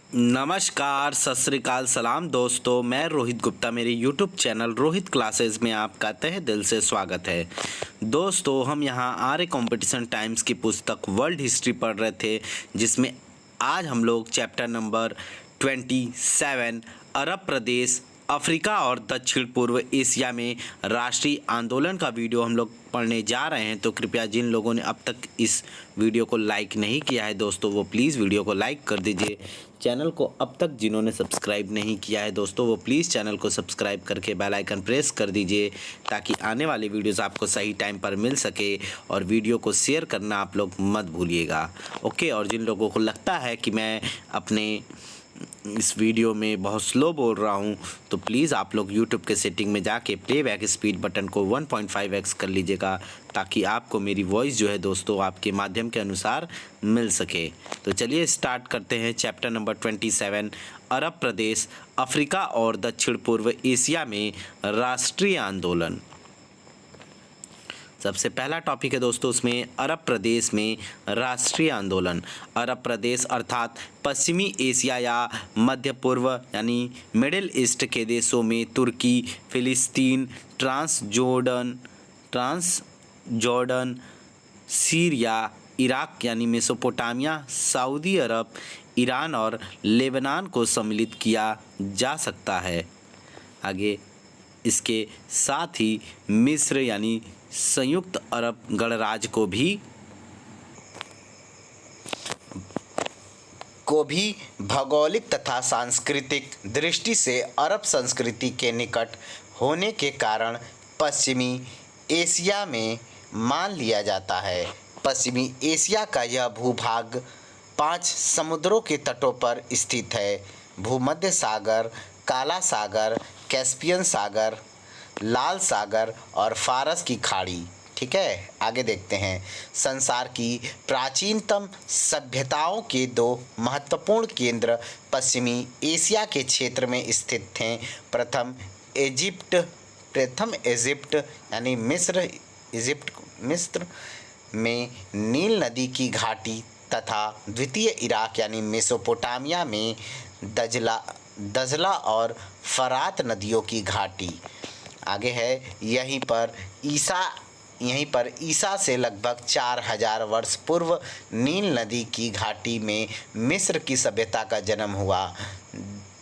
नमस्कार, सत श्री अकाल, सलाम दोस्तों। मैं रोहित गुप्ता, मेरे यूट्यूब चैनल रोहित क्लासेस में आपका तहे दिल से स्वागत है। दोस्तों, हम यहाँ आर्य कंपटीशन टाइम्स की पुस्तक वर्ल्ड हिस्ट्री पढ़ रहे थे, जिसमें आज हम लोग चैप्टर नंबर 27 अरब प्रदेश अफ्रीका और दक्षिण पूर्व एशिया में राष्ट्रीय आंदोलन का वीडियो हम लोग पढ़ने जा रहे हैं। तो कृपया जिन लोगों ने अब तक इस वीडियो को लाइक नहीं किया है दोस्तों, वो प्लीज़ वीडियो को लाइक कर दीजिए। चैनल को अब तक जिन्होंने सब्सक्राइब नहीं किया है दोस्तों, वो प्लीज़ चैनल को सब्सक्राइब करके बेल आइकन प्रेस कर दीजिए, ताकि आने वाली वीडियोस आपको सही टाइम पर मिल सके। और वीडियो को शेयर करना आप लोग मत भूलिएगा, ओके। और जिन लोगों को लगता है कि मैं अपने इस वीडियो में बहुत स्लो बोल रहा हूँ, तो प्लीज़ आप लोग YouTube के सेटिंग में जाके प्लेबैक स्पीड बटन को 1.5x कर लीजिएगा, ताकि आपको मेरी वॉइस जो है दोस्तों आपके माध्यम के अनुसार मिल सके। तो चलिए स्टार्ट करते हैं चैप्टर नंबर 27 अरब प्रदेश अफ्रीका और दक्षिण पूर्व एशिया में राष्ट्रीय आंदोलन। सबसे पहला टॉपिक है दोस्तों उसमें अरब प्रदेश में राष्ट्रीय आंदोलन। अरब प्रदेश अर्थात पश्चिमी एशिया या मध्य पूर्व यानी मिडिल ईस्ट के देशों में तुर्की, फिलिस्तीन, ट्रांस जॉर्डन, सीरिया, इराक यानी मेसोपोटामिया, सऊदी अरब, ईरान और लेबनान को सम्मिलित किया जा सकता है। आगे इसके साथ ही मिस्र यानी संयुक्त अरब गणराज्य को भी भौगोलिक तथा सांस्कृतिक दृष्टि से अरब संस्कृति के निकट होने के कारण पश्चिमी एशिया में मान लिया जाता है। पश्चिमी एशिया का यह भूभाग 5 समुद्रों के तटों पर स्थित है: भूमध्य सागर, काला सागर, कैस्पियन सागर, लाल सागर और फारस की खाड़ी। ठीक है, आगे देखते हैं। संसार की प्राचीनतम सभ्यताओं के 2 महत्वपूर्ण केंद्र पश्चिमी एशिया के क्षेत्र में स्थित थे। प्रथम इजिप्ट यानी मिस्र में नील नदी की घाटी तथा द्वितीय इराक यानी मेसोपोटामिया में दजला और फरात नदियों की घाटी। आगे है, यहीं पर ईसा से लगभग 4000 वर्ष पूर्व नील नदी की घाटी में मिस्र की सभ्यता का जन्म हुआ।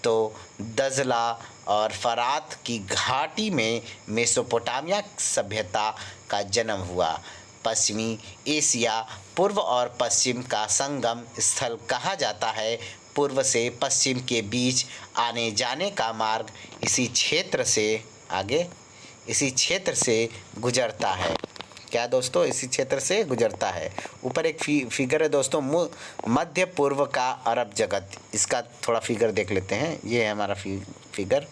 तो दजला और फरात की घाटी में मेसोपोटामिया सभ्यता का जन्म हुआ। पश्चिमी एशिया पूर्व और पश्चिम का संगम स्थल कहा जाता है। पूर्व से पश्चिम के बीच आने जाने का मार्ग इसी क्षेत्र से गुजरता है। क्या दोस्तों, इसी क्षेत्र से गुजरता है। ऊपर एक फिगर है दोस्तों, मध्य पूर्व का अरब जगत। इसका थोड़ा फिगर देख लेते हैं। ये है हमारा फिगर,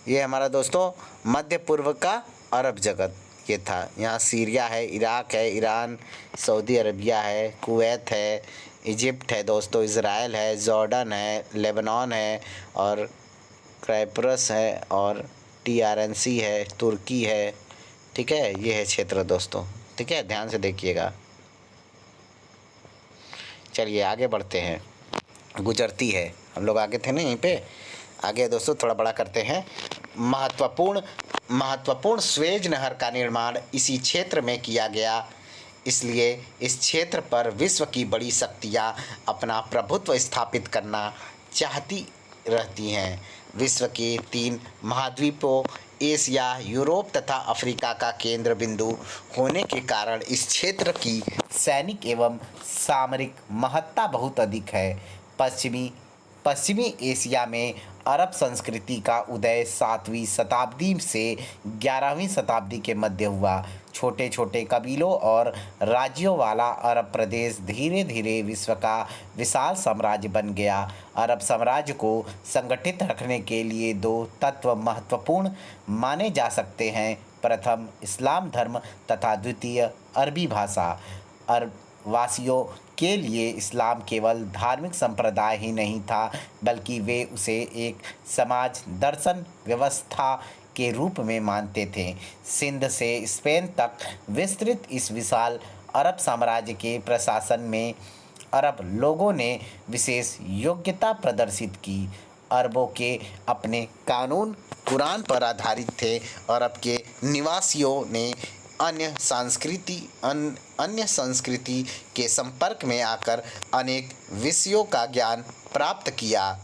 ये हमारा दोस्तों मध्य पूर्व का अरब जगत। ये था, यहाँ सीरिया है, इराक है, ईरान, सऊदी अरबिया है, कुवैत है, इजिप्ट है दोस्तों, इज़राइल है, जॉर्डन है, लेबनान है और क्राइप्रस है और TRNC है, तुर्की है। ठीक है, ये है क्षेत्र दोस्तों। ठीक है, ध्यान से देखिएगा। चलिए आगे बढ़ते हैं। गुजरती है, हम लोग आगे थे ना यहीं पे। आगे दोस्तों थोड़ा बड़ा करते हैं। महत्वपूर्ण स्वेज नहर का निर्माण इसी क्षेत्र में किया गया, इसलिए इस क्षेत्र पर विश्व की बड़ी शक्तियाँ अपना प्रभुत्व स्थापित करना चाहती रहती हैं। विश्व के 3 महाद्वीपों एशिया, यूरोप तथा अफ्रीका का केंद्र बिंदु होने के कारण इस क्षेत्र की सैनिक एवं सामरिक महत्ता बहुत अधिक है। पश्चिमी एशिया में अरब संस्कृति का उदय 7वीं शताब्दी से 11वीं शताब्दी के मध्य हुआ। छोटे छोटे कबीलों और राज्यों वाला अरब प्रदेश धीरे धीरे विश्व का विशाल साम्राज्य बन गया। अरब साम्राज्य को संगठित रखने के लिए 2 तत्व महत्वपूर्ण माने जा सकते हैं: प्रथम इस्लाम धर्म तथा द्वितीय अरबी भाषा। अरब वासियों के लिए इस्लाम केवल धार्मिक संप्रदाय ही नहीं था, बल्कि वे उसे एक समाज दर्शन व्यवस्था के रूप में मानते थे। सिंध से स्पेन तक विस्तृत इस विशाल अरब साम्राज्य के प्रशासन में अरब लोगों ने विशेष योग्यता प्रदर्शित की। अरबों के अपने कानून कुरान पर आधारित थे। अरब के निवासियों ने अन्य संस्कृति के संपर्क में आकर अनेक विषयों का ज्ञान प्राप्त किया।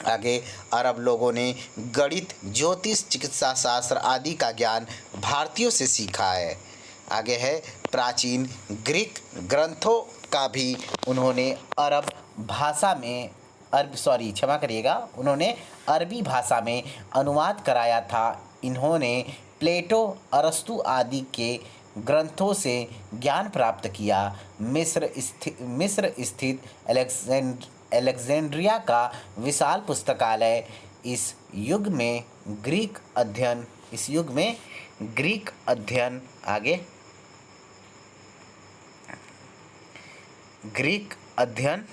आगे अरब लोगों ने गणित, ज्योतिष, चिकित्सा शास्त्र आदि का ज्ञान भारतीयों से सीखा है। आगे है प्राचीन ग्रीक ग्रंथों का भी उन्होंने उन्होंने अरबी भाषा में अनुवाद कराया था। इन्होंने प्लेटो, अरस्तु आदि के ग्रंथों से ज्ञान प्राप्त किया। मिस्र स्थित अलेक्जेंड्रिया का विशाल पुस्तकालय इस युग में ग्रीक अध्ययन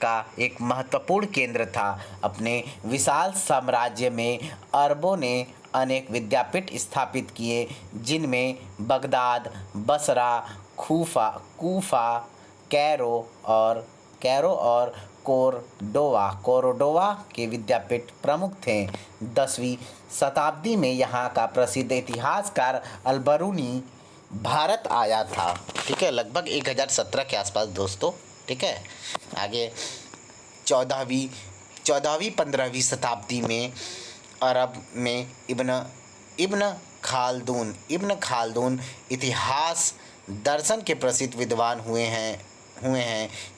का एक महत्वपूर्ण केंद्र था। अपने विशाल साम्राज्य में अरबों ने अनेक विद्यापीठ स्थापित किए, जिनमें बगदाद, बसरा, कूफा, कैरो और कोर्डोवा के विद्यापीठ प्रमुख थे। 10वीं शताब्दी में यहाँ का प्रसिद्ध इतिहासकार अलबरूनी भारत आया था। ठीक है, लगभग 1017 के आसपास दोस्तों। ठीक है, आगे 14वीं-15वीं शताब्दी में अरब में इब्न खालदून इतिहास दर्शन के प्रसिद्ध विद्वान हुए हैं,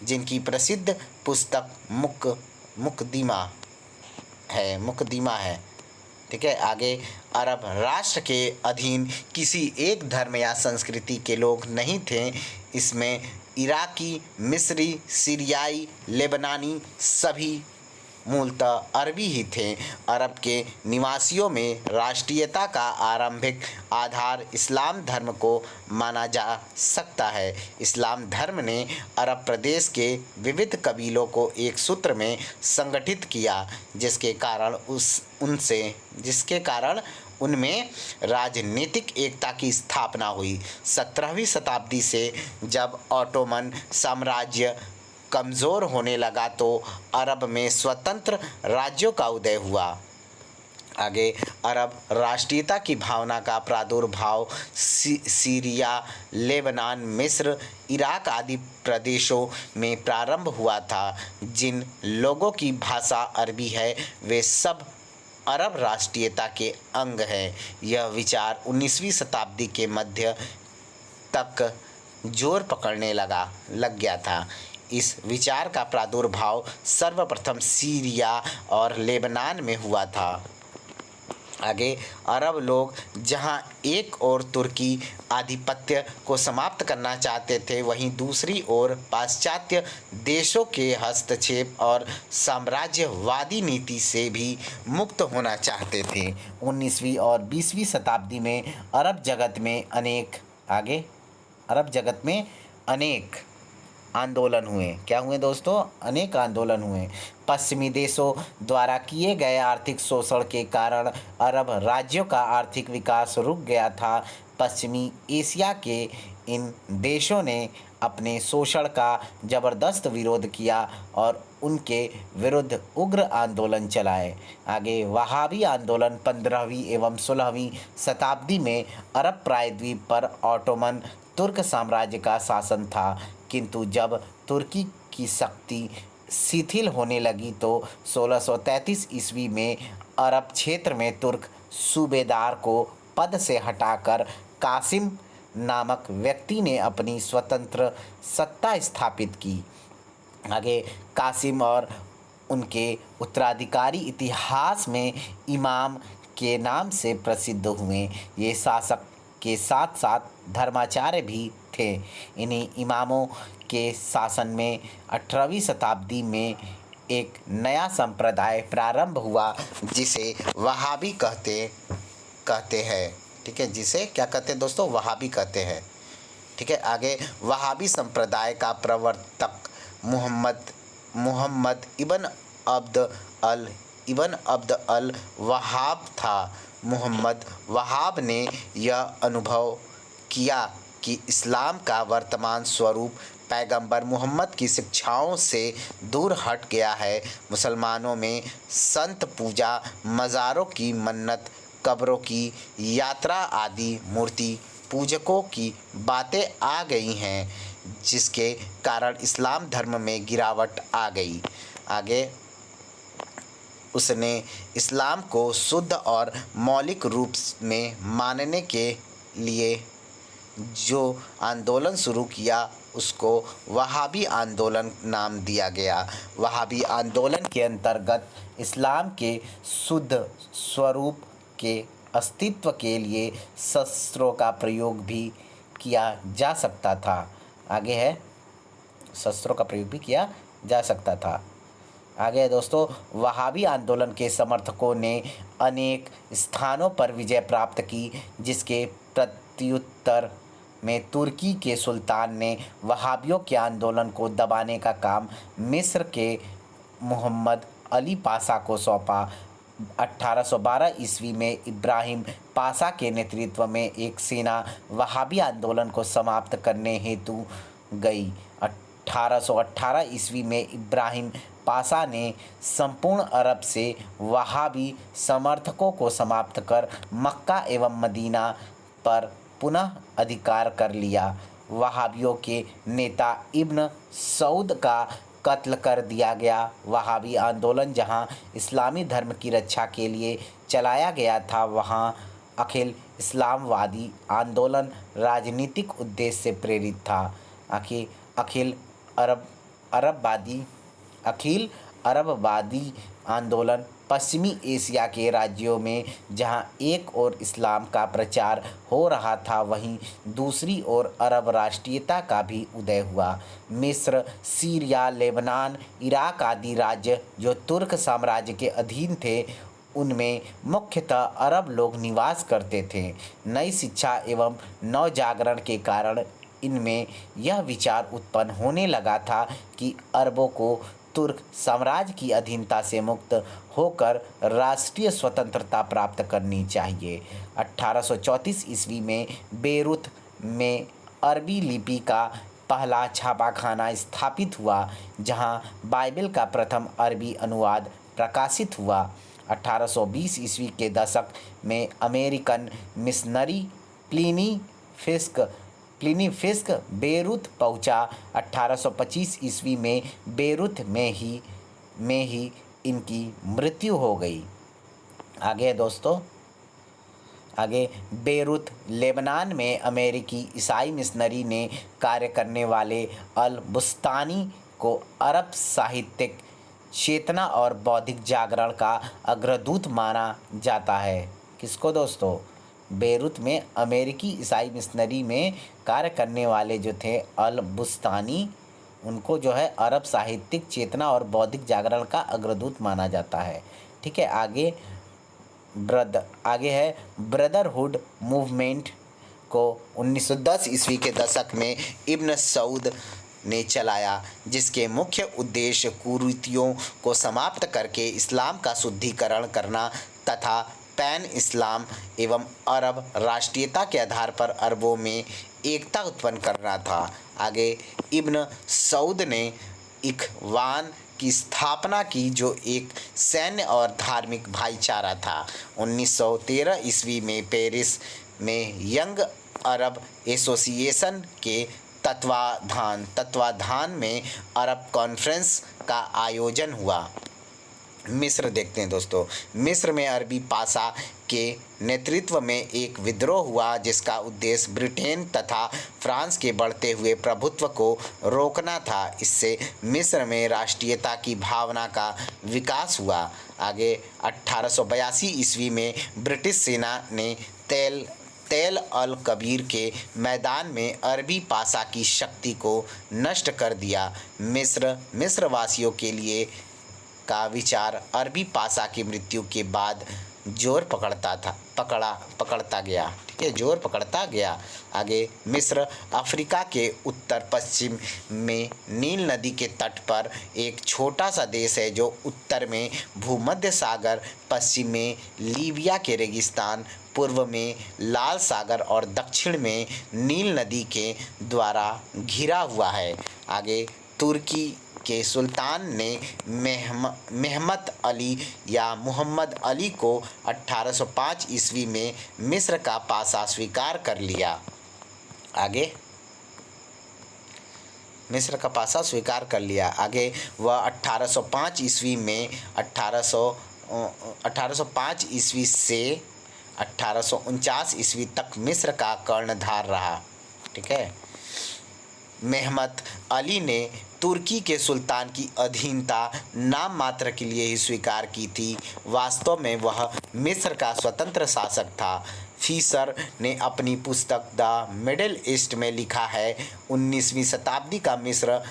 जिनकी प्रसिद्ध पुस्तक मुकदीमा है। ठीक है, आगे अरब राष्ट्र के अधीन किसी एक धर्म या संस्कृति के लोग नहीं थे। इसमें इराकी, मिस्री, सीरियाई, लेबनानी सभी मूलतः अरबी ही थे। अरब के निवासियों में राष्ट्रीयता का आरंभिक आधार इस्लाम धर्म को माना जा सकता है। इस्लाम धर्म ने अरब प्रदेश के विविध कबीलों को एक सूत्र में संगठित किया, जिसके कारण उनमें राजनीतिक एकता की स्थापना हुई। 17वीं शताब्दी से जब ऑटोमन साम्राज्य कमज़ोर होने लगा तो अरब में स्वतंत्र राज्यों का उदय हुआ। आगे अरब राष्ट्रीयता की भावना का प्रादुर्भाव सीरिया, लेबनान, मिस्र, इराक आदि प्रदेशों में प्रारंभ हुआ था। जिन लोगों की भाषा अरबी है वे सब अरब राष्ट्रीयता के अंग हैं। यह विचार 19वीं शताब्दी के मध्य तक जोर पकड़ने लग गया था। इस विचार का प्रादुर्भाव सर्वप्रथम सीरिया और लेबनान में हुआ था। आगे अरब लोग जहां एक ओर तुर्की आधिपत्य को समाप्त करना चाहते थे, वहीं दूसरी ओर पाश्चात्य देशों के हस्तक्षेप और साम्राज्यवादी नीति से भी मुक्त होना चाहते थे। 19वीं और 20वीं शताब्दी में अरब जगत में अनेक आंदोलन हुए। क्या हुए दोस्तों? अनेक आंदोलन हुए। पश्चिमी देशों द्वारा किए गए आर्थिक शोषण के कारण अरब राज्यों का आर्थिक विकास रुक गया था। पश्चिमी एशिया के इन देशों ने अपने शोषण का जबरदस्त विरोध किया और उनके विरुद्ध उग्र आंदोलन चलाए। आगे वहाबी आंदोलन 15वीं एवं 16वीं शताब्दी में अरब प्रायद्वीप पर ऑटोमन तुर्क साम्राज्य का शासन था, किंतु जब तुर्की की शक्ति शिथिल होने लगी तो 1633 ईस्वी में अरब क्षेत्र में तुर्क सूबेदार को पद से हटाकर कासिम नामक व्यक्ति ने अपनी स्वतंत्र सत्ता स्थापित की। आगे कासिम और उनके उत्तराधिकारी इतिहास में इमाम के नाम से प्रसिद्ध हुए। ये शासक के साथ साथ धर्माचार्य भी थे। इन्हीं इमामों के शासन में 18वीं शताब्दी में एक नया संप्रदाय प्रारंभ हुआ, जिसे वहाबी कहते हैं। ठीक है, जिसे क्या कहते हैं दोस्तों? वहाबी कहते हैं। ठीक है, आगे वहाबी संप्रदाय का प्रवर्तक मुहम्मद इब्न अब्द अल वहाब था। मुहम्मद वहाब ने यह अनुभव किया कि इस्लाम का वर्तमान स्वरूप पैगंबर मोहम्मद की शिक्षाओं से दूर हट गया है। मुसलमानों में संत पूजा, मज़ारों की मन्नत, कब्रों की यात्रा आदि मूर्ति पूजकों की बातें आ गई हैं, जिसके कारण इस्लाम धर्म में गिरावट आ गई। आगे उसने इस्लाम को शुद्ध और मौलिक रूप में मानने के लिए जो आंदोलन शुरू किया उसको वहाबी आंदोलन नाम दिया गया। वहाबी आंदोलन के अंतर्गत इस्लाम के शुद्ध स्वरूप के अस्तित्व के लिए शस्त्रों का प्रयोग भी किया जा सकता था। आगे है, शस्त्रों का प्रयोग भी किया जा सकता था। आगे है दोस्तों, वहाबी आंदोलन के समर्थकों ने अनेक स्थानों पर विजय प्राप्त की, जिसके प्रत्युत्तर में तुर्की के सुल्तान ने वहाबियों के आंदोलन को दबाने का काम मिस्र के मोहम्मद अली पाशा को सौंपा। 1812 ईस्वी में इब्राहिम पाशा के नेतृत्व में एक सेना वहाबी आंदोलन को समाप्त करने हेतु गई। 1818 ईस्वी में इब्राहिम पाशा ने संपूर्ण अरब से वहाबी समर्थकों को समाप्त कर मक्का एवं मदीना पर पुनः अधिकार कर लिया। वहाबियों के नेता इब्न सऊद का कत्ल कर दिया गया। वहाबी आंदोलन जहां इस्लामी धर्म की रक्षा के लिए चलाया गया था, वहां अखिल इस्लामवादी आंदोलन राजनीतिक उद्देश्य से प्रेरित था। अखिल अरबवादी आंदोलन पश्चिमी एशिया के राज्यों में जहां एक ओर इस्लाम का प्रचार हो रहा था, वहीं दूसरी ओर अरब राष्ट्रीयता का भी उदय हुआ। मिस्र, सीरिया, लेबनान, इराक आदि राज्य जो तुर्क साम्राज्य के अधीन थे, उनमें मुख्यतः अरब लोग निवास करते थे। नई शिक्षा एवं नवजागरण के कारण इनमें यह विचार उत्पन्न होने लगा था कि अरबों को तुर्क साम्राज्य की अधीनता से मुक्त होकर राष्ट्रीय स्वतंत्रता प्राप्त करनी चाहिए। 1834 ईस्वी में बेरूत में अरबी लिपि का पहला छापाखाना स्थापित हुआ, जहां बाइबिल का प्रथम अरबी अनुवाद प्रकाशित हुआ। 1820 ईस्वी के दशक में अमेरिकन मिशनरी प्लिनी फिस्क बेरूत पहुंचा। 1825 ईस्वी में बेरूत में ही इनकी मृत्यु हो गई। आगे दोस्तों, बेरूत लेबनान में अमेरिकी ईसाई मिशनरी ने कार्य करने वाले अल बुस्तानी को अरब साहित्यिक चेतना और बौद्धिक जागरण का अग्रदूत माना जाता है। किसको दोस्तों? बेरूत में अमेरिकी ईसाई मिशनरी में कार्य करने वाले जो थे अल बुस्तानी, उनको जो है अरब साहित्यिक चेतना और बौद्धिक जागरण का अग्रदूत माना जाता है। ठीक है, आगे है ब्रदरहुड मूवमेंट को 1910 ईस्वी के दशक में इब्न सऊद ने चलाया, जिसके मुख्य उद्देश्य कुरीतियों को समाप्त करके इस्लाम का शुद्धिकरण करना तथा पैन इस्लाम एवं अरब राष्ट्रीयता के आधार पर अरबों में एकता उत्पन्न करना था। आगे इब्न सऊद ने इखवान की स्थापना की, जो एक सैन्य और धार्मिक भाईचारा था। 1913 ईस्वी में पेरिस में यंग अरब एसोसिएशन के तत्वाधान में अरब कॉन्फ्रेंस का आयोजन हुआ। मिस्र देखते हैं दोस्तों। मिस्र में अरबी पाशा के नेतृत्व में एक विद्रोह हुआ, जिसका उद्देश्य ब्रिटेन तथा फ्रांस के बढ़ते हुए प्रभुत्व को रोकना था। इससे मिस्र में राष्ट्रीयता की भावना का विकास हुआ। आगे 1882 ईस्वी में ब्रिटिश सेना ने तेल अल कबीर के मैदान में अरबी पाशा की शक्ति को नष्ट कर दिया। मिस्र वासियों के लिए का विचार अरबी पाशा की मृत्यु के बाद जोर पकड़ता गया। ठीक है, जोर पकड़ता गया। आगे मिस्र अफ्रीका के उत्तर पश्चिम में नील नदी के तट पर एक छोटा सा देश है, जो उत्तर में भूमध्य सागर, पश्चिम में लीबिया के रेगिस्तान, पूर्व में लाल सागर और दक्षिण में नील नदी के द्वारा घिरा हुआ है। आगे तुर्की के सुल्तान ने मेहमत अली या मुहम्मद अली को 1805 ईस्वी में मिस्र का पासा स्वीकार कर लिया। आगे मिस्र का पासा स्वीकार कर लिया। आगे वह 1805 ईस्वी में 1805 ईस्वी से 1849 ईस्वी तक मिस्र का कर्णधार रहा। ठीक है। मेहमत अली ने तुर्की के सुल्तान की अधीनता नाम मात्र के लिए ही स्वीकार की थी। वास्तव में वह मिस्र का स्वतंत्र शासक था। फीसर ने अपनी पुस्तक द मिडिल ईस्ट में लिखा है, 19वीं शताब्दी का मिस्र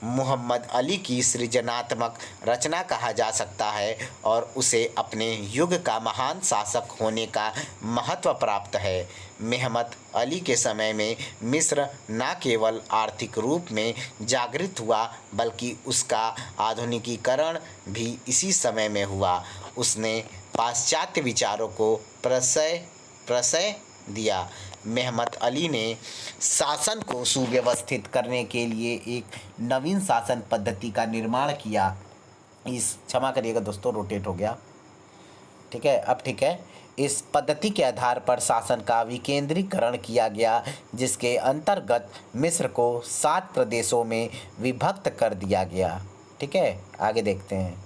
मुहम्मद अली की सृजनात्मक रचना कहा जा सकता है और उसे अपने युग का महान शासक होने का महत्व प्राप्त है। मेहमत अली के समय में मिस्र न केवल आर्थिक रूप में जागृत हुआ बल्कि उसका आधुनिकीकरण भी इसी समय में हुआ। उसने पाश्चात्य विचारों को प्रशय दिया। मेहमत अली ने शासन को सुव्यवस्थित करने के लिए एक नवीन शासन पद्धति का निर्माण किया। क्षमा करिएगा दोस्तों, रोटेट हो गया। ठीक है, अब ठीक है। इस पद्धति के आधार पर शासन का विकेंद्रीकरण किया गया, जिसके अंतर्गत मिस्र को 7 प्रदेशों में विभक्त कर दिया गया। ठीक है, आगे देखते हैं।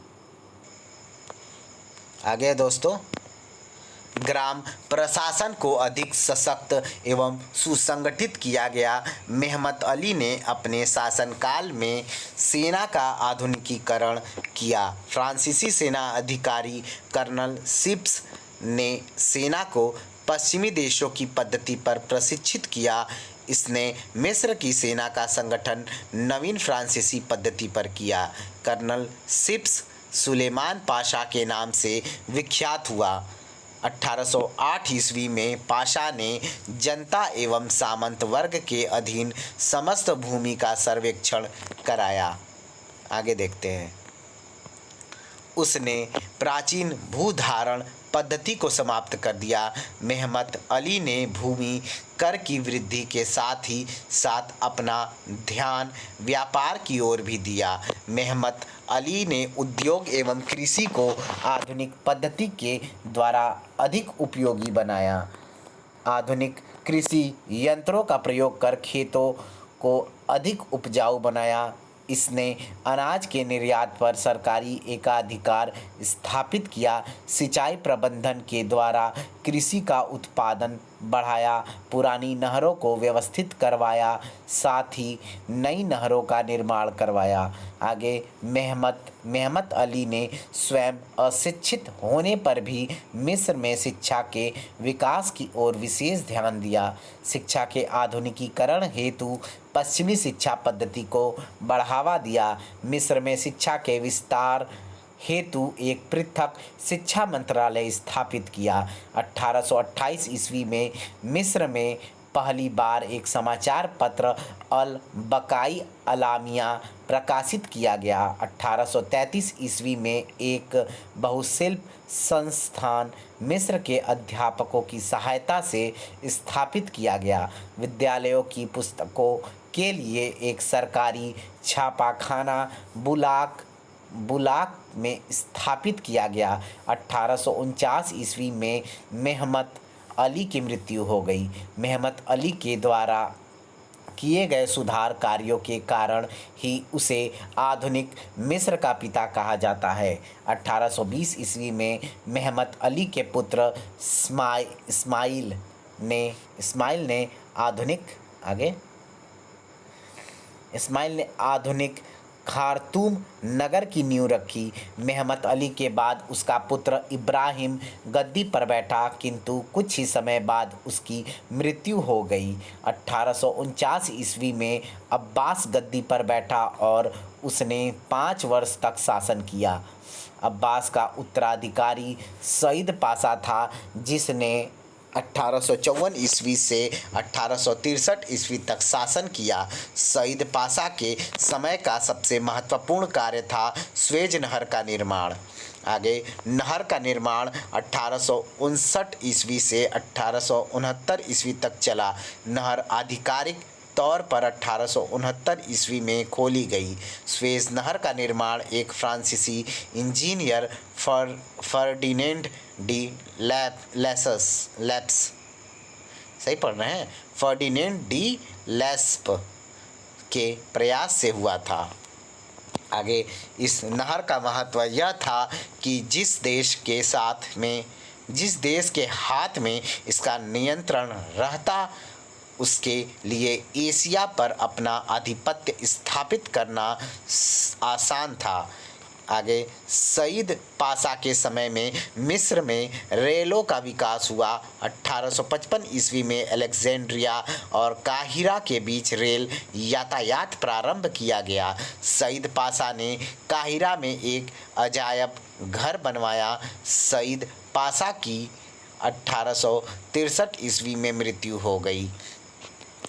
आगे दोस्तों, ग्राम प्रशासन को अधिक सशक्त एवं सुसंगठित किया गया। मेहमत अली ने अपने शासनकाल में सेना का आधुनिकीकरण किया। फ्रांसीसी सेना अधिकारी कर्नल शिप्स ने सेना को पश्चिमी देशों की पद्धति पर प्रशिक्षित किया। इसने मिस्र की सेना का संगठन नवीन फ्रांसीसी पद्धति पर किया। कर्नल शिप्स सुलेमान पाशा के नाम से विख्यात हुआ। 1808 ईस्वी में पाशा ने जनता एवं सामंत वर्ग के अधीन समस्त भूमि का सर्वेक्षण कराया। आगे देखते हैं। उसने प्राचीन भूधारण पद्धति को समाप्त कर दिया। मेहमत अली ने भूमि कर की वृद्धि के साथ ही साथ अपना ध्यान व्यापार की ओर भी दिया। मेहमत अली ने उद्योग एवं कृषि को आधुनिक पद्धति के द्वारा अधिक उपयोगी बनाया। आधुनिक कृषि यंत्रों का प्रयोग कर खेतों को अधिक उपजाऊ बनाया। इसने अनाज के निर्यात पर सरकारी एकाधिकार स्थापित किया। सिंचाई प्रबंधन के द्वारा कृषि का उत्पादन बढ़ाया। पुरानी नहरों को व्यवस्थित करवाया, साथ ही नई नहरों का निर्माण करवाया। आगे मेहमत अली ने स्वयं अशिक्षित होने पर भी मिस्र में शिक्षा के विकास की ओर विशेष ध्यान दिया। शिक्षा के आधुनिकीकरण हेतु पश्चिमी शिक्षा पद्धति को बढ़ावा दिया। मिस्र में शिक्षा के विस्तार हेतु एक पृथक शिक्षा मंत्रालय स्थापित किया। 1828 ईस्वी में मिस्र में पहली बार एक समाचार पत्र अल बकाई अलामिया प्रकाशित किया गया। 1833 ईस्वी में एक बहुशिल्प संस्थान मिस्र के अध्यापकों की सहायता से स्थापित किया गया। विद्यालयों की पुस्तकों के लिए एक सरकारी छापाखाना बुलाक में स्थापित किया गया। 1849 ईस्वी में मेहमत अली की मृत्यु हो गई। मेहमत अली के द्वारा किए गए सुधार कार्यों के कारण ही उसे आधुनिक मिस्र का पिता कहा जाता है। 1820 ईस्वी में मेहमत अली के पुत्र इस्माइल ने आधुनिक खार्तूम नगर की नींव रखी। मेहमत अली के बाद उसका पुत्र इब्राहिम गद्दी पर बैठा, किंतु कुछ ही समय बाद उसकी मृत्यु हो गई। 1849 ईस्वी में अब्बास गद्दी पर बैठा और उसने 5 वर्ष तक शासन किया। अब्बास का उत्तराधिकारी सईद पाशा था, जिसने 1854 ईस्वी से 1863 ईस्वी तक शासन किया। सईद पाशा के समय का सबसे महत्वपूर्ण कार्य था स्वेज नहर का निर्माण। आगे नहर का निर्माण 1859 ईस्वी से 1869 ईस्वी तक चला। नहर आधिकारिक तौर पर 1869 ईस्वी में खोली गई। स्वेज नहर का निर्माण एक फ्रांसीसी इंजीनियर फर्डिनेंड डी लेप्स सही पढ़ रहे हैं, फर्डिनेंड डी लेस्प के प्रयास से हुआ था। आगे, इस नहर का महत्व यह था कि जिस देश के हाथ में इसका नियंत्रण रहता, उसके लिए एशिया पर अपना आधिपत्य स्थापित करना आसान था। आगे, सईद पाशा के समय में मिस्र में रेलों का विकास हुआ। 1855 ईस्वी में अलेक्जेंड्रिया और काहिरा के बीच रेल यातायात प्रारंभ किया गया। सईद पाशा ने काहिरा में एक अजायब घर बनवाया। सईद पाशा की 1863 ईस्वी में मृत्यु हो गई।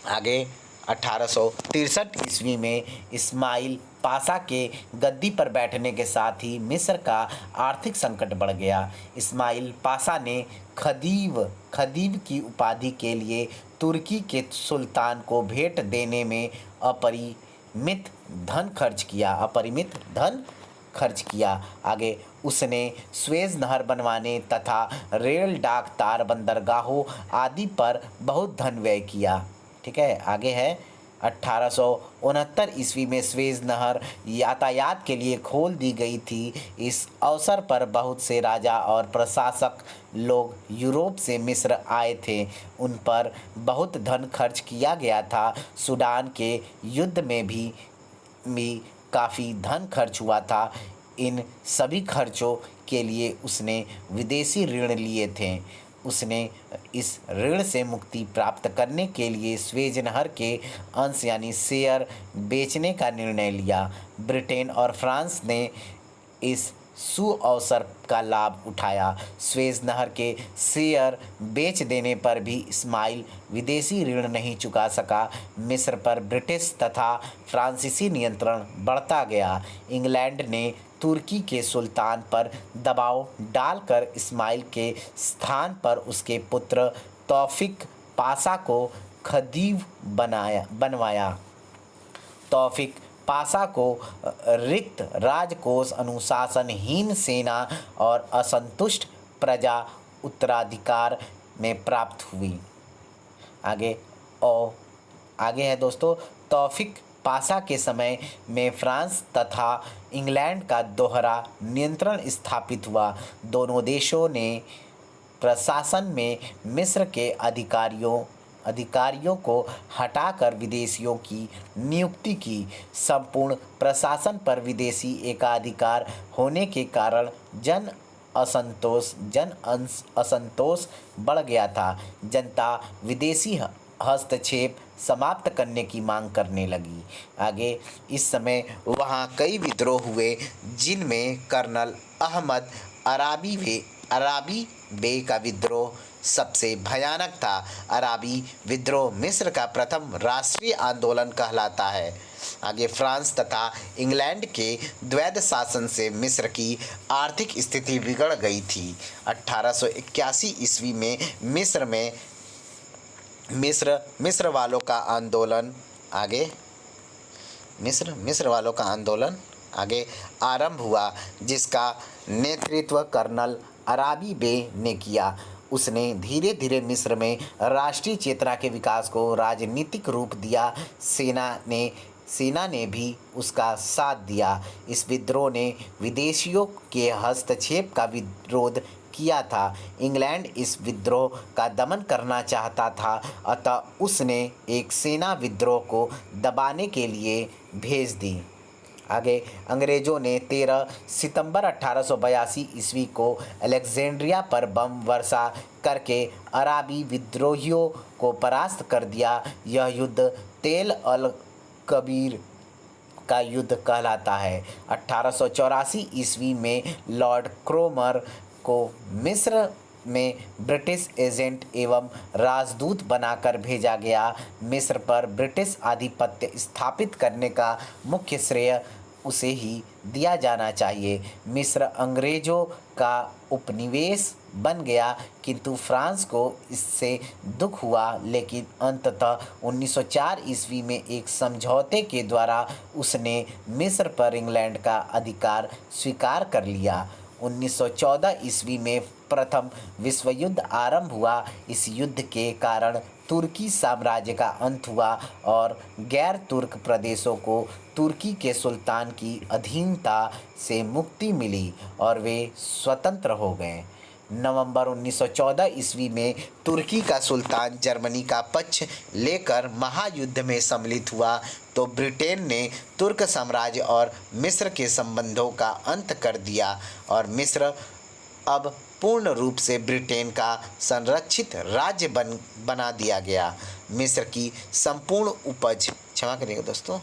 आगे, 1863 ईस्वी में इस्माइल पाशा के गद्दी पर बैठने के साथ ही मिस्र का आर्थिक संकट बढ़ गया। इस्माइल पाशा ने खदीव की उपाधि के लिए तुर्की के सुल्तान को भेंट देने में अपरिमित धन खर्च किया। आगे, उसने स्वेज नहर बनवाने तथा रेल, डाक तार, बंदरगाहों आदि पर बहुत धन व्यय किया। ठीक है, आगे है 1869 ईस्वी में स्वेज नहर यातायात के लिए खोल दी गई थी। इस अवसर पर बहुत से राजा और प्रशासक लोग यूरोप से मिस्र आए थे। उन पर बहुत धन खर्च किया गया था। सूडान के युद्ध में भी काफ़ी धन खर्च हुआ था। इन सभी खर्चों के लिए उसने विदेशी ऋण लिए थे। उसने इस ऋण से मुक्ति प्राप्त करने के लिए स्वेज नहर के अंश यानी शेयर बेचने का निर्णय लिया। ब्रिटेन और फ्रांस ने इस सुअवसर का लाभ उठाया। स्वेज नहर के शेयर बेच देने पर भी इस्माइल विदेशी ऋण नहीं चुका सका। मिस्र पर ब्रिटिश तथा फ्रांसीसी नियंत्रण बढ़ता गया। इंग्लैंड ने तुर्की के सुल्तान पर दबाव डालकर इस्माइल के स्थान पर उसके पुत्र तौफिक पाशा को खदीव बनवाया। तौफिक पाशा को रिक्त राजकोष, अनुशासनहीन सेना और असंतुष्ट प्रजा उत्तराधिकार में प्राप्त हुई। आगे है दोस्तों, तौफिक पाशा के समय में फ्रांस तथा इंग्लैंड का दोहरा नियंत्रण स्थापित हुआ। दोनों देशों ने प्रशासन में मिस्र के अधिकारियों को हटाकर विदेशियों की नियुक्ति की। संपूर्ण प्रशासन पर विदेशी एकाधिकार होने के कारण जन असंतोष बढ़ गया था। जनता विदेशी हस्तक्षेप समाप्त करने की मांग करने लगी। आगे, इस समय वहाँ कई विद्रोह हुए, जिनमें कर्नल अहमद अराबी बे का विद्रोह सबसे भयानक था। अराबी विद्रोह मिस्र का प्रथम राष्ट्रीय आंदोलन कहलाता है। आगे, फ्रांस तथा इंग्लैंड के द्वैध शासन से मिस्र की आर्थिक स्थिति बिगड़ गई थी। 1881 ईस्वी में मिस्र वालों का आंदोलन आरंभ हुआ, जिसका नेतृत्व कर्नल अराबी बे ने किया। उसने धीरे धीरे मिस्र में राष्ट्रीय चेतना के विकास को राजनीतिक रूप दिया। सेना ने भी उसका साथ दिया। इस विद्रोह ने विदेशियों के हस्तक्षेप का विरोध किया था। इंग्लैंड इस विद्रोह का दमन करना चाहता था, अतः उसने एक सेना विद्रोह को दबाने के लिए भेज दी। आगे, अंग्रेज़ों ने 13 सितंबर 1882 ईस्वी को अलेक्जेंड्रिया पर बम वर्षा करके अराबी विद्रोहियों को परास्त कर दिया। यह युद्ध तेल अल कबीर का युद्ध कहलाता है। 1884 ईस्वी में लॉर्ड क्रोमर को मिस्र में ब्रिटिश एजेंट एवं राजदूत बनाकर भेजा गया। मिस्र पर ब्रिटिश आधिपत्य स्थापित करने का मुख्य श्रेय उसे ही दिया जाना चाहिए। मिस्र अंग्रेज़ों का उपनिवेश बन गया, किंतु फ्रांस को इससे दुख हुआ, लेकिन अंततः 1904 ईस्वी में एक समझौते के द्वारा उसने मिस्र पर इंग्लैंड का अधिकार स्वीकार कर लिया। 1914 ईस्वी में प्रथम विश्व युद्ध आरंभ हुआ। इस युद्ध के कारण तुर्की साम्राज्य का अंत हुआ और गैर तुर्क प्रदेशों को तुर्की के सुल्तान की अधीनता से मुक्ति मिली और वे स्वतंत्र हो गए। नवंबर 1914 ईस्वी में तुर्की का सुल्तान जर्मनी का पक्ष लेकर महायुद्ध में सम्मिलित हुआ तो ब्रिटेन ने तुर्क साम्राज्य और मिस्र के संबंधों का अंत कर दिया और मिस्र अब पूर्ण रूप से ब्रिटेन का संरक्षित राज्य बना दिया गया। मिस्र की संपूर्ण उपज क्षमा करिएगा दोस्तों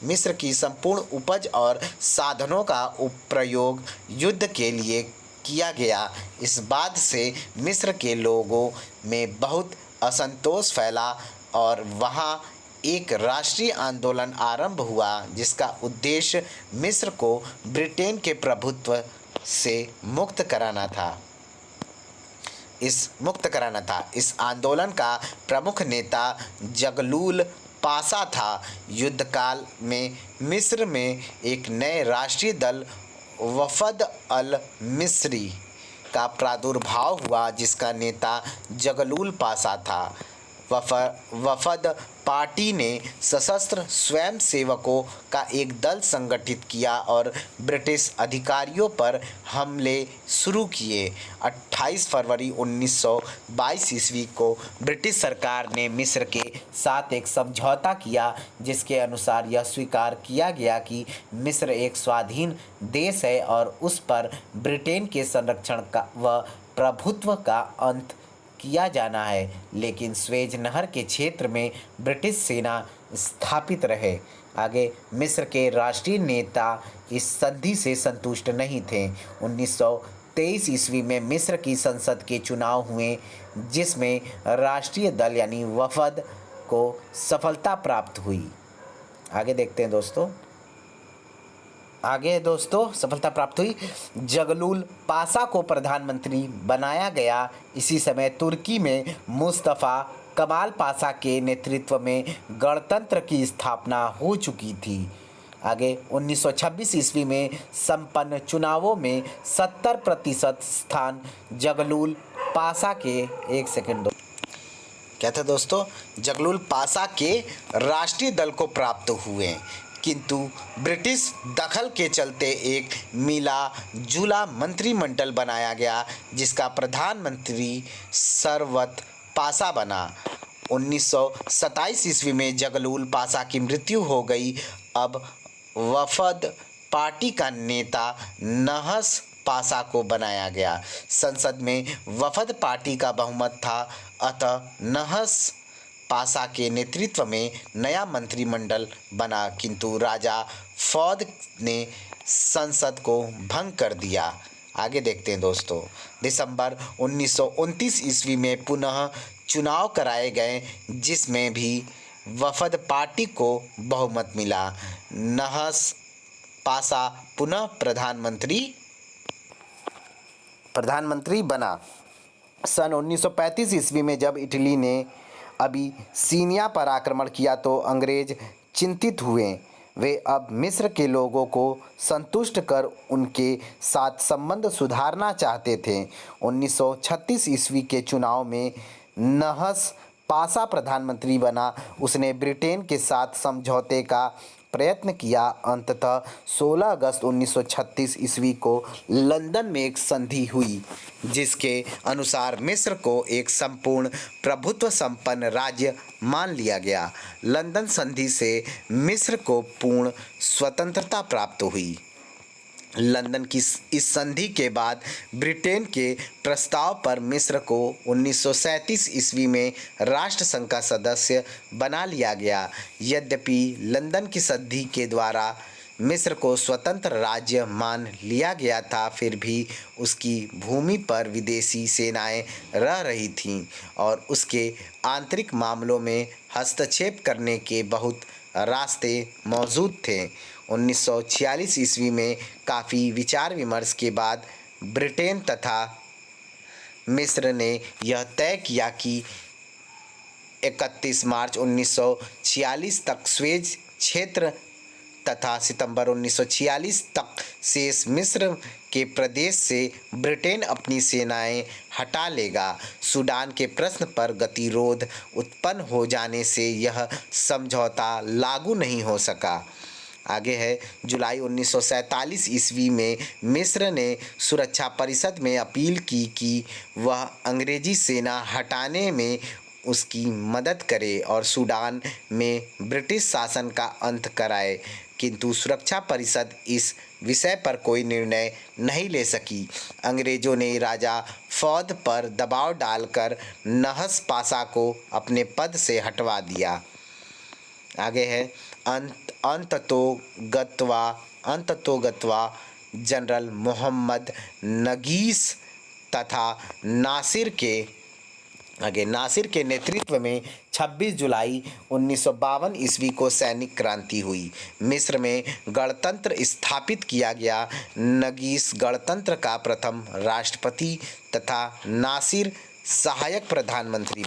मिस्र की संपूर्ण उपज और साधनों का प्रयोग युद्ध के लिए किया गया। इस बात से मिस्र के लोगों में बहुत असंतोष फैला और वहाँ एक राष्ट्रीय आंदोलन आरंभ हुआ जिसका उद्देश्य मिस्र को ब्रिटेन के प्रभुत्व से मुक्त कराना था। इस आंदोलन का प्रमुख नेता जगलूल पाशा था। युद्ध काल में मिस्र में एक नए राष्ट्रीय दल वफद अल मिस्री का प्रादुर्भाव हुआ जिसका नेता जगलूल पाशा था। वफद पार्टी ने सशस्त्र स्वयंसेवकों का एक दल संगठित किया और ब्रिटिश अधिकारियों पर हमले शुरू किए। 28 फरवरी 1922 ईस्वी को ब्रिटिश सरकार ने मिस्र के साथ एक समझौता किया जिसके अनुसार यह स्वीकार किया गया कि मिस्र एक स्वाधीन देश है और उस पर ब्रिटेन के संरक्षण का व प्रभुत्व का अंत किया जाना है, लेकिन स्वेज नहर के क्षेत्र में ब्रिटिश सेना स्थापित रहे। आगे मिस्र के राष्ट्रीय नेता इस संधि से संतुष्ट नहीं थे। 1923 ईस्वी में मिस्र की संसद के चुनाव हुए जिसमें राष्ट्रीय दल यानी वफद को सफलता प्राप्त हुई। आगे देखते हैं दोस्तों सफलता प्राप्त हुई। जगलूल पाशा को प्रधानमंत्री बनाया गया। इसी समय तुर्की में मुस्तफ़ा कमाल पाशा के नेतृत्व में गणतंत्र की स्थापना हो चुकी थी। आगे 1926 ईस्वी में संपन्न चुनावों में 70% स्थान जगलूल पाशा के क्या था दोस्तों जगलूल पाशा के राष्ट्रीय दल को प्राप्त हुए, किंतु ब्रिटिश दखल के चलते एक मिला जुला मंत्रिमंडल बनाया गया जिसका प्रधानमंत्री सरवत पाशा बना। 1927 ईस्वी में जगलूल पाशा की मृत्यु हो गई। अब वफद पार्टी का नेता नहस पाशा को बनाया गया। संसद में वफद पार्टी का बहुमत था, अतः नहस पाशा के नेतृत्व में नया मंत्रिमंडल बना, किंतु राजा फौद ने संसद को भंग कर दिया। आगे देखते हैं दोस्तों। दिसंबर 1929 ईस्वी में पुनः चुनाव कराए गए जिसमें भी वफद पार्टी को बहुमत मिला। नहस पाशा पुनः प्रधानमंत्री बना। सन 1935 ईस्वी में जब इटली ने अबिसीनिया पर आक्रमण किया तो अंग्रेज चिंतित हुए। वे अब मिस्र के लोगों को संतुष्ट कर उनके साथ संबंध सुधारना चाहते थे। 1936 ईस्वी के चुनाव में नहस पाशा प्रधानमंत्री बना। उसने ब्रिटेन के साथ समझौते का प्रयत्न किया। अंततः 16 अगस्त 1936 ईस्वी को लंदन में एक संधि हुई जिसके अनुसार मिस्र को एक संपूर्ण प्रभुत्व संपन्न राज्य मान लिया गया। लंदन संधि से मिस्र को पूर्ण स्वतंत्रता प्राप्त हुई। लंदन की इस संधि के बाद ब्रिटेन के प्रस्ताव पर मिस्र को 1937 ईस्वी में राष्ट्रसंघ का सदस्य बना लिया गया। यद्यपि लंदन की संधि के द्वारा मिस्र को स्वतंत्र राज्य मान लिया गया था, फिर भी उसकी भूमि पर विदेशी सेनाएं रह रही थीं और उसके आंतरिक मामलों में हस्तक्षेप करने के बहुत रास्ते मौजूद थे। 1946 ईस्वी में काफ़ी विचार विमर्श के बाद ब्रिटेन तथा मिस्र ने यह तय किया कि 31 मार्च 1946 तक स्वेज क्षेत्र तथा सितंबर 1946 तक शेष मिस्र के प्रदेश से ब्रिटेन अपनी सेनाएं हटा लेगा। सूडान के प्रश्न पर गतिरोध उत्पन्न हो जाने से यह समझौता लागू नहीं हो सका। आगे है, जुलाई 1947 ईस्वी में मिस्र ने सुरक्षा परिषद में अपील की कि वह अंग्रेजी सेना हटाने में उसकी मदद करे और सूडान में ब्रिटिश शासन का अंत कराए, किंतु सुरक्षा परिषद इस विषय पर कोई निर्णय नहीं ले सकी। अंग्रेजों ने राजा फौद पर दबाव डालकर नहस पाशा को अपने पद से हटवा दिया। आगे है, अंततोगत्वा जनरल मोहम्मद नगीस तथा नासिर के नेतृत्व में 26 जुलाई 1952 ईस्वी को सैनिक क्रांति हुई। मिस्र में गणतंत्र स्थापित किया गया। नगीस गणतंत्र का प्रथम राष्ट्रपति तथा नासिर सहायक प्रधानमंत्री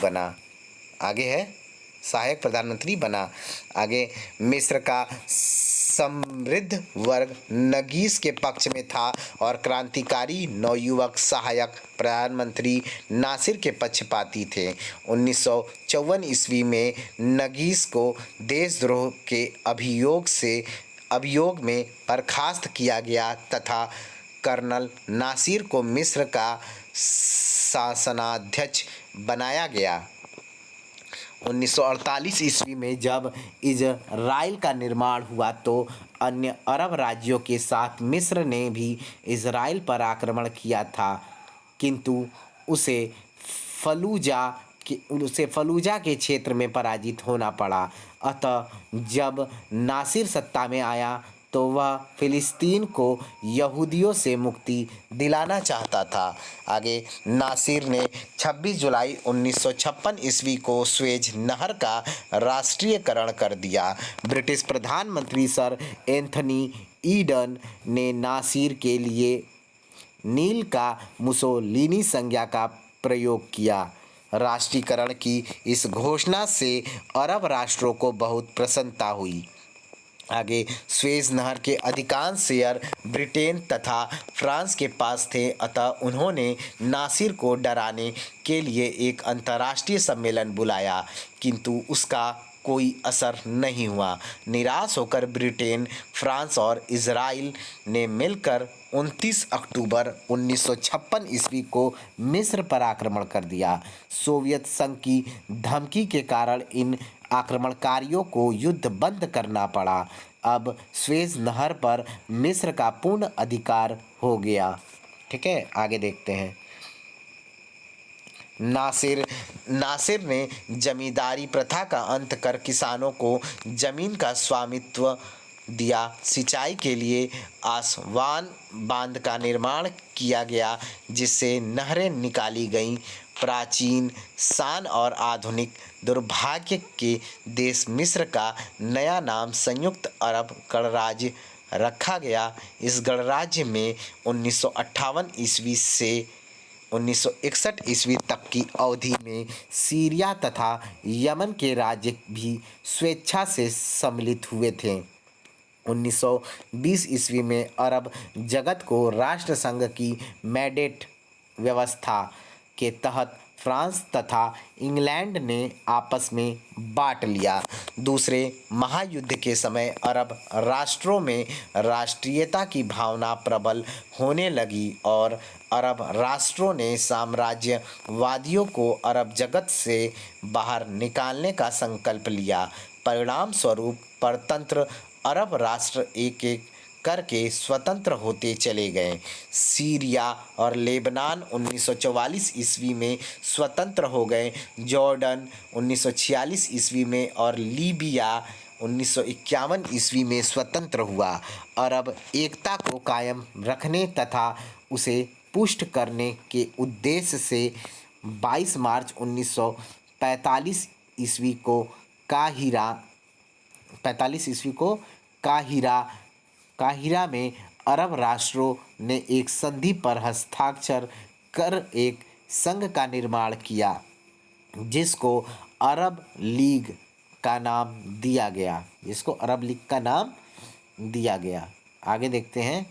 बना। आगे मिस्र का समृद्ध वर्ग नगीस के पक्ष में था और क्रांतिकारी नवयुवक सहायक प्रधानमंत्री नासिर के पक्षपाती थे। 1954 ईस्वी में नगीस को देशद्रोह के अभियोग में बर्खास्त किया गया तथा कर्नल नासिर को मिस्र का शासनाध्यक्ष बनाया गया। 1948 ईस्वी में जब इजराइल का निर्माण हुआ तो अन्य अरब राज्यों के साथ मिस्र ने भी इजराइल पर आक्रमण किया था, किंतु उसे फलूजा के क्षेत्र में पराजित होना पड़ा। अतः जब नासिर सत्ता में आया तो वह फिलिस्तीन को यहूदियों से मुक्ति दिलाना चाहता था। आगे, नासिर ने 26 जुलाई 1956 ईस्वी को स्वेज नहर का राष्ट्रीयकरण कर दिया। ब्रिटिश प्रधानमंत्री सर एंथनी ईडन ने नासिर के लिए नील का मुसोलिनी संज्ञा का प्रयोग किया। राष्ट्रीयकरण की इस घोषणा से अरब राष्ट्रों को बहुत प्रसन्नता हुई। आगे, स्वेज नहर के अधिकांश शेयर ब्रिटेन तथा फ्रांस के पास थे, अतः उन्होंने नासिर को डराने के लिए एक अंतर्राष्ट्रीय सम्मेलन बुलाया, किंतु उसका कोई असर नहीं हुआ। निराश होकर ब्रिटेन, फ्रांस और इजराइल ने मिलकर 29 अक्टूबर 1956 ईस्वी को मिस्र पर आक्रमण कर दिया। सोवियत संघ की धमकी के कारण इन आक्रमणकारियों को युद्ध बंद करना पड़ा। अब स्वेज नहर पर मिस्र का पूर्ण अधिकार हो गया। ठीक है, आगे देखते हैं। नासिर ने जमींदारी प्रथा का अंत कर किसानों को जमीन का स्वामित्व दिया। सिंचाई के लिए आसवान बांध का निर्माण किया गया, जिससे नहरें निकाली गईं। प्राचीन शान और आधुनिक दुर्भाग्य के देश मिस्र का नया नाम संयुक्त अरब गणराज्य रखा गया। इस गणराज्य में 1958 ईस्वी से 1961 ईस्वी तक की अवधि में सीरिया तथा यमन के राज्य भी स्वेच्छा से सम्मिलित हुए थे। 1920 ईस्वी में अरब जगत को राष्ट्रसंघ की मैंडेट व्यवस्था के तहत फ्रांस तथा इंग्लैंड ने आपस में बांट लिया। दूसरे महायुद्ध के समय अरब राष्ट्रों में राष्ट्रीयता की भावना प्रबल होने लगी और अरब राष्ट्रों ने साम्राज्यवादियों को अरब जगत से बाहर निकालने का संकल्प लिया। परिणाम स्वरूप परतंत्र अरब राष्ट्र एक एक करके स्वतंत्र होते चले गए। सीरिया और लेबनान 1944 ईस्वी में स्वतंत्र हो गए। जॉर्डन 1946 ईस्वी में और लीबिया 1951 ईस्वी में स्वतंत्र हुआ। अरब एकता को कायम रखने तथा उसे पुष्ट करने के उद्देश्य से 22 मार्च 1945 ईस्वी को काहिरा काहिरा में अरब राष्ट्रों ने एक संधि पर हस्ताक्षर कर एक संघ का निर्माण किया जिसको अरब लीग का नाम दिया गया आगे देखते हैं।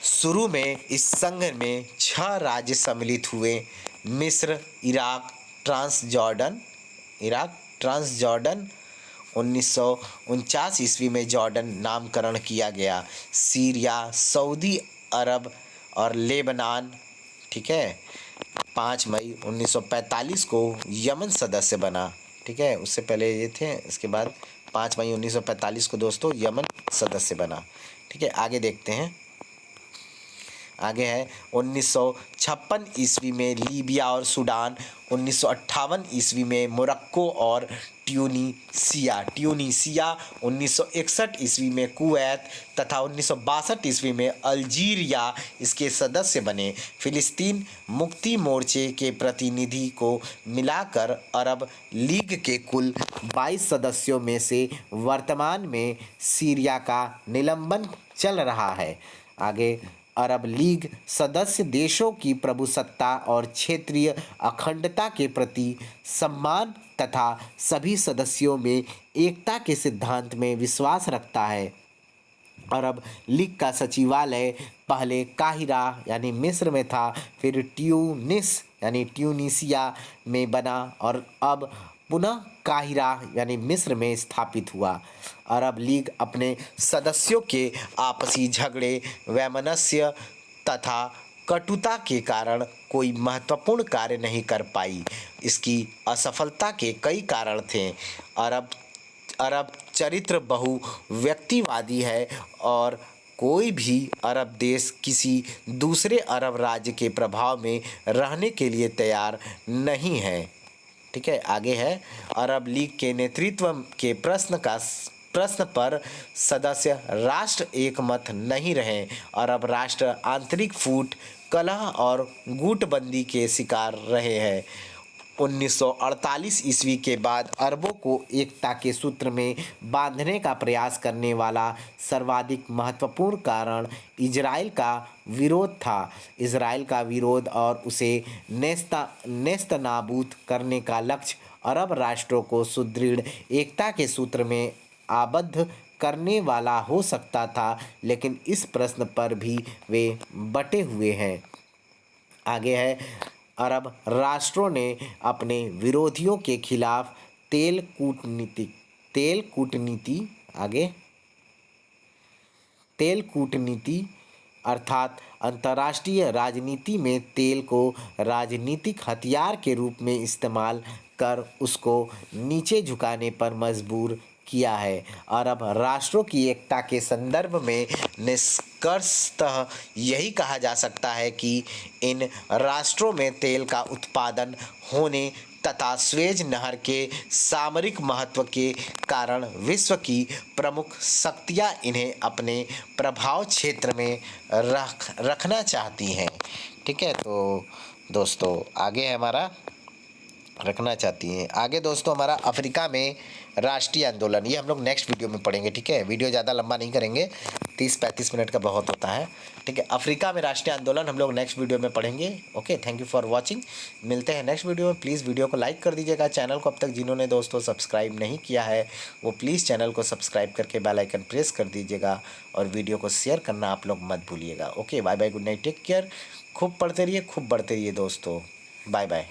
शुरू में इस संघ में 6 राज्य सम्मिलित हुए। मिस्र, इराक, ट्रांसजॉर्डन 1949 ईस्वी में जॉर्डन नामकरण किया गया। सीरिया, सऊदी अरब और लेबनान, ठीक है, 5 मई 1945 को यमन सदस्य बना। ठीक है, उससे पहले ये थे, इसके बाद 5 मई 1945 को दोस्तों यमन सदस्य बना। ठीक है, आगे देखते हैं। आगे है 1956 ईस्वी में लीबिया और सूडान, 1958 ईस्वी में मोरक्को और ट्यूनीसिया, 1961 ईस्वी में कुवैत तथा 1962 ईस्वी में अल्जीरिया इसके सदस्य बने। फिलिस्तीन मुक्ति मोर्चे के प्रतिनिधि को मिलाकर अरब लीग के कुल 22 सदस्यों में से वर्तमान में सीरिया का निलंबन चल रहा है। आगे अरब लीग सदस्य देशों की प्रभुसत्ता और क्षेत्रीय अखंडता के प्रति सम्मान तथा सभी सदस्यों में एकता के सिद्धांत में विश्वास रखता है। अरब लीग का सचिवालय पहले काहिरा यानी मिस्र में था, फिर ट्यूनिस यानी ट्यूनीसिया में बना और अब पुनः काहिरा यानी मिस्र में स्थापित हुआ। अरब लीग अपने सदस्यों के आपसी झगड़े, वैमनस्य तथा कटुता के कारण कोई महत्वपूर्ण कार्य नहीं कर पाई। इसकी असफलता के कई कारण थे। अरब चरित्र बहु व्यक्तिवादी है और कोई भी अरब देश किसी दूसरे अरब राज्य के प्रभाव में रहने के लिए तैयार नहीं है। ठीक है, आगे है अरब लीग के नेतृत्व के प्रश्न पर सदस्य राष्ट्र एकमत नहीं रहे। अरब राष्ट्र आंतरिक फूट, कलह और गुटबंदी के शिकार रहे हैं। 1948 ईस्वी के बाद अरबों को एकता के सूत्र में बांधने का प्रयास करने वाला सर्वाधिक महत्वपूर्ण कारण इजराइल का विरोध था। इजराइल का विरोध और उसे नेस्तनाबूद करने का लक्ष्य अरब राष्ट्रों को सुदृढ़ एकता के सूत्र में आबद्ध करने वाला हो सकता था, लेकिन इस प्रश्न पर भी वे बटे हुए हैं। आगे है अरब राष्ट्रों ने अपने विरोधियों के खिलाफ तेल कूटनीति अर्थात अंतर्राष्ट्रीय राजनीति में तेल को राजनीतिक हथियार के रूप में इस्तेमाल कर उसको नीचे झुकाने पर मजबूर किया है। अरब राष्ट्रों की एकता के संदर्भ में निष्कर्षतः यही कहा जा सकता है कि इन राष्ट्रों में तेल का उत्पादन होने तथा स्वेज नहर के सामरिक महत्व के कारण विश्व की प्रमुख शक्तियां इन्हें अपने प्रभाव क्षेत्र में रखना चाहती हैं। ठीक है, तो दोस्तों आगे है हमारा रखना चाहती हैं। आगे दोस्तों हमारा अफ्रीका में राष्ट्रीय आंदोलन, ये हम लोग नेक्स्ट वीडियो में पढ़ेंगे। ठीक है, वीडियो ज़्यादा लंबा नहीं करेंगे, 30-35 मिनट का बहुत होता है। ठीक है, अफ्रीका में राष्ट्रीय आंदोलन हम लोग नेक्स्ट वीडियो में पढ़ेंगे। Okay, thank you for watching. मिलते हैं नेक्स्ट वीडियो में। प्लीज़ वीडियो को लाइक कर दीजिएगा। चैनल को अब तक जिन्होंने दोस्तों सब्सक्राइब नहीं किया है वो प्लीज़ चैनल को सब्सक्राइब करके बेल आइकन प्रेस कर दीजिएगा और वीडियो को शेयर करना आप लोग मत भूलिएगा। Okay, bye bye, good night, take care. खूब पढ़ते रहिए, खूब बढ़ते रहिए दोस्तों। Bye bye.